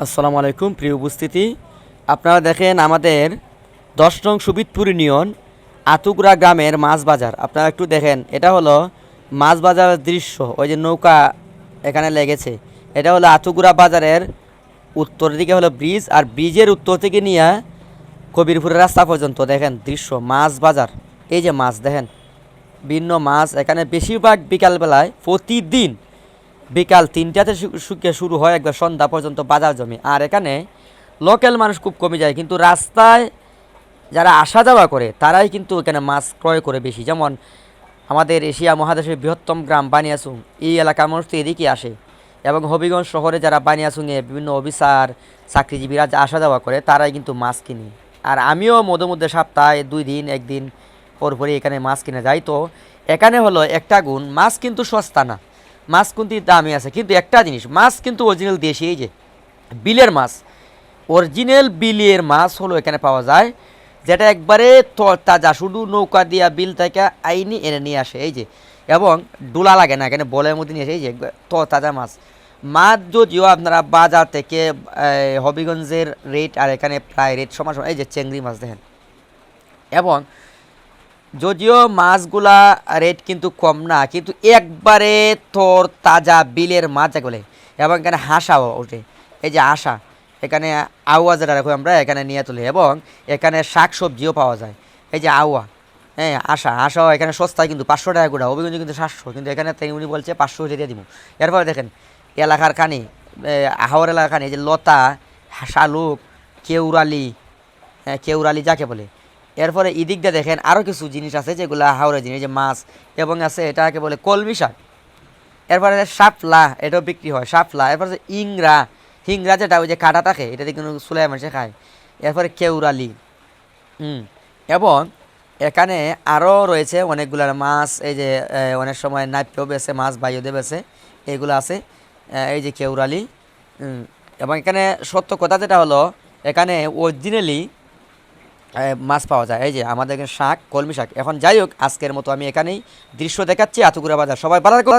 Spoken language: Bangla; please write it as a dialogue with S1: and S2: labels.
S1: আসসালামু আলাইকুম প্রিয় উপস্থিতি। আপনারা দেখেন আমাদের ১০ নং সুবিদপুর ইউনিয়ন আতুকুরা গ্রামের মাছ বাজার। আপনারা একটু দেখেন, এটা হলো মাছ বাজারের দৃশ্য। ওই যে নৌকা এখানে লেগেছে, এটা হলো আতুকুরা বাজারের উত্তর দিকে হলো ব্রিজ, আর ব্রিজের উত্তর থেকে নিয়ে কবিরপুরের রাস্তা পর্যন্ত দেখেন দৃশ্য মাছ বাজার। এই যে মাছ দেখেন, ভিন্ন মাছ এখানে বেশিরভাগ বিকালবেলায় প্রতিদিন বিকাল ৩টাতে শুরু হয়, একবার সন্ধ্যা পর্যন্ত বাজার জমি। আর এখানে লোকাল মানুষ খুব কমে যায়, কিন্তু রাস্তায় যারা আসা যাওয়া করে তারাই কিন্তু এখানে মাছ ক্রয় করে বেশি। যেমন আমাদের এশিয়া মহাদেশের বৃহত্তম গ্রাম বানিয়াচুং, এই এলাকার মানুষ তো এদিকে আসে, এবং হবিগঞ্জ শহরে যারা বানিয়াচুংয়ে বিভিন্ন অফিসার চাকরিজীবীরা আসা যাওয়া করে তারাই কিন্তু মাছ কিনে। আর আমিও মধ্যে মধ্যে সপ্তাহে 2 দিন 1 দিন পরপরই এখানে মাছ কিনে যাই। তো এখানে হলো একটা গুণ, মাছ কিন্তু সস্তা না, মাছ কিন্তু দামি আছে, কিন্তু একটা জিনিস, মাছ কিন্তু অরিজিনাল দেশি। এই যে বিলের মাছ, অরিজিনাল বিলের মাছ হলো এখানে পাওয়া যায়, যেটা একবারে তাজা, শুধু নৌকা দিয়া বিল থেকে আইনি এনে নিয়ে আসে। এই যে, এবং ডোলা লাগে না, এখানে বলের মধ্যে নিয়ে আসে। এই যে তাজা মাছ। মাছ যদিও আপনারা বাজার থেকে হবিগঞ্জের রেট আর এখানে প্রায় রেট সমান সমান। এই যে চেংড়ি মাছ দেখেন, এবং যদিও মাছগুলা রেট কিন্তু কম না, কিন্তু একবারে তোর তাজা বিলের মাছ যেগুলো। এবং এখানে হাঁসাও ওঠে, এই যে হাঁসা, এখানে আউয়া যেটা রাখো আমরা এখানে নিয়ে তুলি, এবং এখানে শাক সবজিও পাওয়া যায়। এই যে আউয়া, হ্যাঁ হাঁসাও এখানে সস্তায়, কিন্তু 500 টাকা গোটা, অভিগঞ্জ কিন্তু 700, কিন্তু এখানে উনি বলছে 500 দিয়ে দিব। এরপরে দেখেন এলাকার খানি, আহাওয়ার এলাকার খানি, এই যে লতা, শালুক, কেউরালি, হ্যাঁ কেউরালি যাকে বলে। এরপরে এদিকটা দেখেন আরও কিছু জিনিস আছে যেগুলো হাওড়ের জিনিস, যে মাছ, এবং আছে এটাকে বলে কলমি শাক। এরপরে শাপলা, এটাও বিক্রি হয় শাপলা। এরপরে ইংরা, হিংরা যেটা ওই যে কাটা থাকে, এটা দিয়ে কিন্তু চুলাই মানুষে খায়। এরপরে কেউরালি, এবং এখানে আরও রয়েছে অনেকগুলো মাছ। এই যে অনেক সময় নাইপেও বেছে, মাছ বাইও দিয়ে বেছে, এগুলো আছে। এই যে কেউরালি, এবং এখানে সত্য কথা যেটা হলো, এখানে অরিজিনালি মাছ পাওয়া যায়। এই যে আমাদের এখানে শাক, কলমি শাক। এখন যাই হোক, আজকের মতো আমি এখানেই দৃশ্য দেখাচ্ছি আতুকুরা বাজার। সবাই ভালো থাকো।